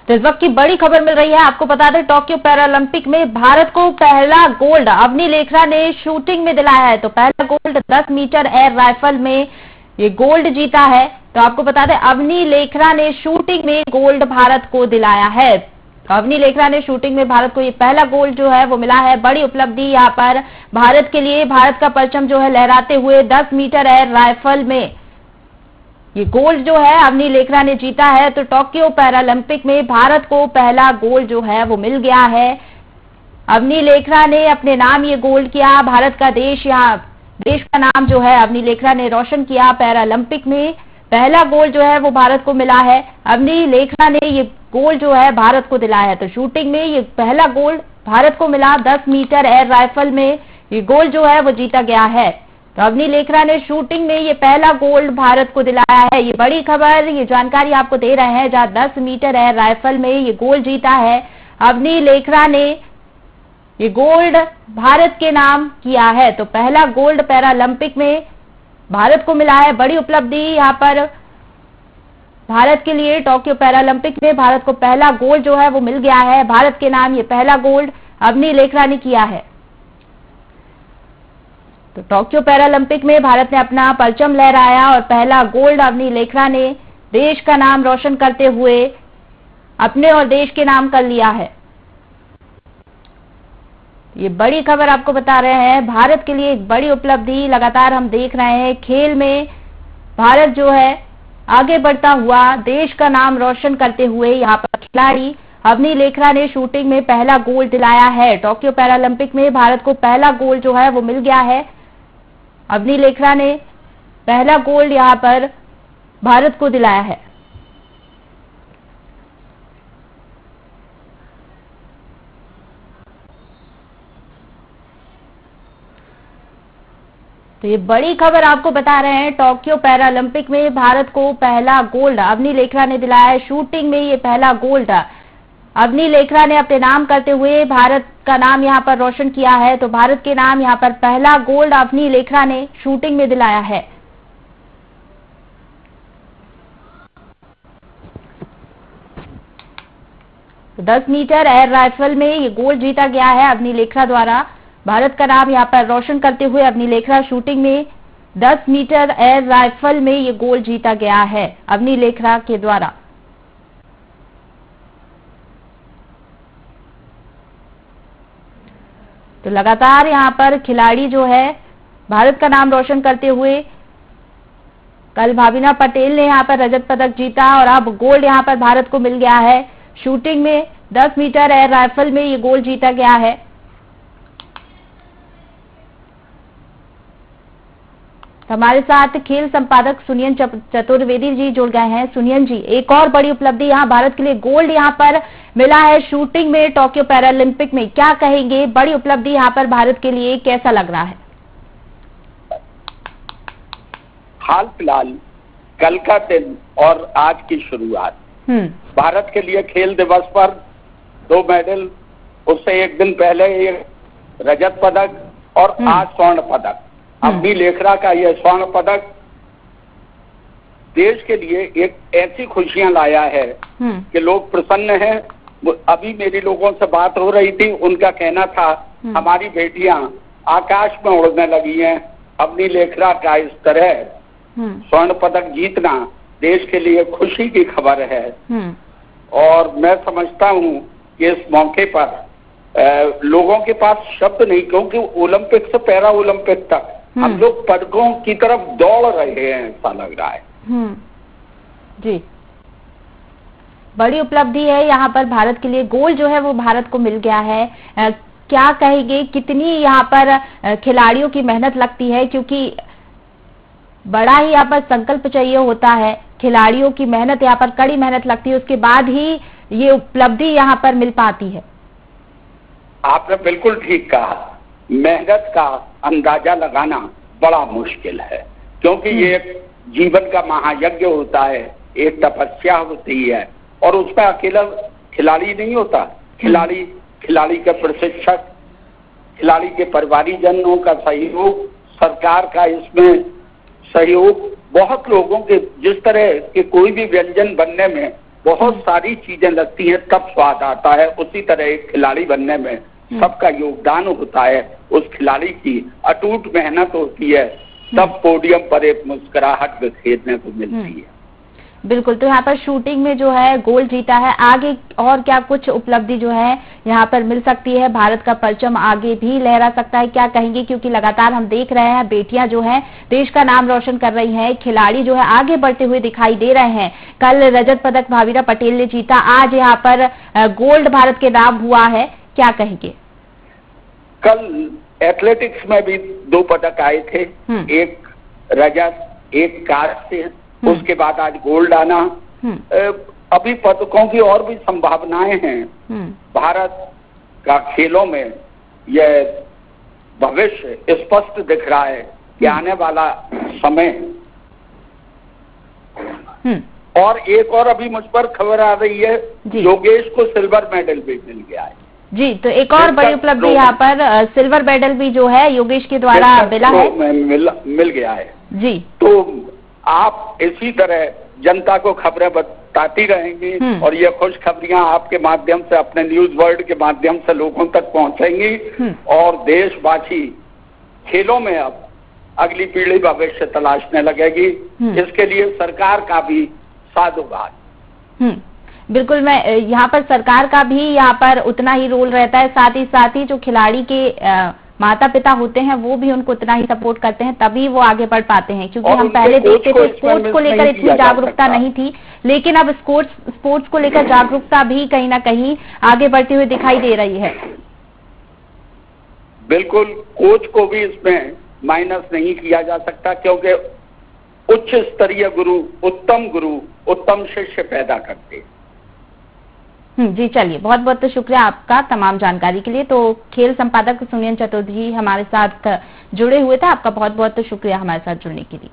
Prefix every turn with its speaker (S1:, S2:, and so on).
S1: तो इस वक्त की बड़ी खबर मिल रही है, आपको बता दें टोक्यो पैरालंपिक में भारत को पहला गोल्ड अवनी लेखरा ने शूटिंग में दिलाया है। तो पहला गोल्ड 10 मीटर एयर राइफल में ये गोल्ड जीता है। तो आपको बता दें अवनी लेखरा ने शूटिंग में गोल्ड भारत को दिलाया है। तो अवनी लेखरा ने शूटिंग में भारत को ये पहला गोल्ड जो है वो मिला है। बड़ी उपलब्धि यहाँ पर भारत के लिए, भारत का परचम जो है लहराते हुए 10 मीटर एयर राइफल में ये गोल्ड जो है अवनी लेखरा ने जीता है। तो टोक्यो पैरालंपिक में भारत को पहला गोल्ड जो है वो मिल गया है। अवनी लेखरा ने अपने नाम ये गोल्ड किया। भारत का देश का नाम जो है अवनी लेखरा ने रोशन किया। पैरालंपिक में पहला गोल्ड जो है वो भारत को मिला है। अवनी लेखरा ने ये गोल्ड जो है भारत को दिलाया है। तो शूटिंग में ये पहला गोल्ड भारत को मिला। 10 मीटर एयर राइफल में ये गोल्ड जो है वो जीता गया है। तो अवनी लेखरा ने शूटिंग में ये पहला गोल्ड भारत को दिलाया है। ये बड़ी खबर, ये जानकारी आपको दे रहे हैं, जहां 10 मीटर एयर राइफल में ये गोल्ड जीता है अवनी लेखरा ने। ये गोल्ड भारत के नाम किया है। तो पहला गोल्ड पैरालंपिक में भारत को मिला है। बड़ी उपलब्धि यहाँ पर भारत के लिए। टोक्यो पैरालंपिक में भारत को पहला गोल्ड जो है वो मिल गया है। भारत के नाम ये पहला गोल्ड अवनी लेखरा ने किया है। तो टोक्यो पैरालंपिक में भारत ने अपना परचम लहराया और पहला गोल्ड अवनी लेखरा ने देश का नाम रोशन करते हुए अपने और देश के नाम कर लिया है। ये बड़ी खबर आपको बता रहे हैं, भारत के लिए एक बड़ी उपलब्धि लगातार हम देख रहे हैं। खेल में भारत जो है आगे बढ़ता हुआ, देश का नाम रोशन करते हुए यहाँ पर खिलाड़ी अवनी लेखरा ने शूटिंग में पहला गोल्ड दिलाया है। टोक्यो पैरालंपिक में भारत को पहला गोल्ड जो है वो मिल गया है। अवनी लेखरा ने पहला गोल्ड यहाँ पर भारत को दिलाया है। तो ये बड़ी खबर आपको बता रहे हैं, टोक्यो पैरालंपिक में भारत को पहला गोल्ड अवनी लेखरा ने दिलाया है। शूटिंग में ये पहला गोल्ड अवनी लेखरा ने अपने नाम करते हुए भारत का नाम यहां पर रोशन किया है। तो भारत के नाम यहां पर पहला गोल्ड अवनी लेखरा ने शूटिंग में दिलाया है। तो 10 मीटर एयर राइफल में ये गोल्ड जीता गया है अवनी लेखरा द्वारा। भारत का नाम यहां पर रोशन करते हुए अवनी लेखरा शूटिंग में 10 मीटर एयर राइफल में ये गोल्ड जीता गया है अवनी लेखरा के द्वारा। तो लगातार यहां पर खिलाड़ी जो है भारत का नाम रोशन करते हुए, कल भाविना पटेल ने यहां पर रजत पदक जीता और अब गोल्ड यहां पर भारत को मिल गया है। शूटिंग में 10 मीटर एयर राइफल में ये गोल्ड जीता गया है। हमारे साथ खेल संपादक सुनियन चतुर्वेदी जी जुड़ गए हैं। सुनियन जी, एक और बड़ी उपलब्धि यहाँ भारत के लिए गोल्ड यहाँ पर मिला है शूटिंग में टोक्यो पैरालंपिक में, क्या कहेंगे? बड़ी उपलब्धि यहाँ पर भारत के लिए कैसा लग रहा है?
S2: हाल फिलहाल कल का दिन और आज की शुरुआत भारत के लिए खेल दिवस पर 2 मेडल, उससे एक दिन पहले एक रजत पदक और आज स्वर्ण पदक। अवनी लेखरा का यह स्वर्ण पदक देश के लिए एक ऐसी खुशियां लाया है कि लोग प्रसन्न हैं। अभी मेरी लोगों से बात हो रही थी, उनका कहना था हमारी बेटियां आकाश में उड़ने लगी हैं। अवनी लेखरा का इस तरह स्वर्ण पदक जीतना देश के लिए खुशी की खबर है। और मैं समझता हूं कि इस मौके पर लोगों के पास शब्द नहीं, क्योंकि ओलंपिक से पैरा ओलंपिक तक हम लोग पदकों की तरफ दौड़ रहे हैं, ऐसा लग रहा है।
S1: जी, बड़ी उपलब्धि है यहाँ पर भारत के लिए। गोल्ड जो है वो भारत को मिल गया है। क्या कहेंगे, कितनी यहाँ पर खिलाड़ियों की मेहनत लगती है, क्योंकि बड़ा ही यहाँ पर संकल्प चाहिए होता है। खिलाड़ियों की मेहनत, यहाँ पर कड़ी मेहनत लगती है, उसके बाद ही ये उपलब्धि यहाँ पर मिल पाती है।
S2: आपने बिल्कुल ठीक कहा। मेहनत का अंदाजा लगाना बड़ा मुश्किल है, क्योंकि ये एक जीवन का महायज्ञ होता है, एक तपस्या होती है, और उसमें अकेला खिलाड़ी नहीं होता। खिलाड़ी के प्रशिक्षक, खिलाड़ी के परिवारीजनों का सहयोग, सरकार का इसमें सहयोग, बहुत लोगों के, जिस तरह के कोई भी व्यंजन बनने में बहुत सारी चीजें लगती हैं तब स्वाद आता है। उसी तरह एक खिलाड़ी बनने में सबका योगदान होता है, उस खिलाड़ी की अटूट मेहनत होती है, तब पोडियम पर एक मुस्कुराहट देखने को मिलती है।
S1: बिल्कुल, तो यहाँ पर शूटिंग में जो है गोल्ड जीता है, आगे और क्या कुछ उपलब्धि जो है यहाँ पर मिल सकती है? भारत का परचम आगे भी लहरा सकता है, क्या कहेंगे? क्योंकि लगातार हम देख रहे हैं बेटियां जो हैं देश का नाम रोशन कर रही हैं, खिलाड़ी जो है आगे बढ़ते हुए दिखाई दे रहे हैं। कल रजत पदक भाविरा पटेल ने जीता, आज यहाँ पर गोल्ड भारत के नाम हुआ है, क्या कहेंगे?
S2: कल एथलेटिक्स में भी 2 पदक आए थे, एक रजत, एक कांस्य, उसके बाद आज गोल्ड आना। अभी पदकों की और भी संभावनाएं हैं। भारत का खेलों में यह भविष्य स्पष्ट दिख रहा है कि आने वाला समय। और एक और अभी मुझ पर खबर आ रही है, योगेश को सिल्वर मेडल भी मिल गया है।
S1: जी, तो एक और बड़ी उपलब्धि यहाँ पर सिल्वर मेडल भी जो है योगेश के द्वारा मिला है,
S2: मिल गया है।
S1: जी,
S2: तो आप इसी तरह जनता को खबरें बताती रहेंगी और ये खुशखबरियां आपके माध्यम से, अपने न्यूज वर्ल्ड के माध्यम से लोगों तक पहुंचेंगी और देशवासी खेलों में अब अगली पीढ़ी भविष्य तलाशने लगेगी। इसके लिए सरकार का भी साधुवाद।
S1: बिल्कुल, मैं यहाँ पर सरकार का भी यहाँ पर उतना ही रोल रहता है, साथ ही जो खिलाड़ी के माता पिता होते हैं वो भी उनको उतना ही सपोर्ट करते हैं, तभी वो आगे बढ़ पाते हैं। क्योंकि हम पहले देखते थे स्पोर्ट्स को लेकर इतनी जागरूकता नहीं थी, लेकिन अब स्पोर्ट्स को लेकर जागरूकता भी कहीं ना कहीं आगे बढ़ती हुई दिखाई दे रही है।
S2: बिल्कुल, कोच को भी इसमें माइनस नहीं किया जा सकता, क्योंकि उच्च स्तरीय गुरु उत्तम शिष्य पैदा करते हैं।
S1: जी, चलिए, बहुत बहुत शुक्रिया आपका तमाम जानकारी के लिए। तो खेल संपादक सुनियन चतुर्वेदी हमारे साथ जुड़े हुए थे, आपका बहुत बहुत शुक्रिया हमारे साथ जुड़ने के लिए।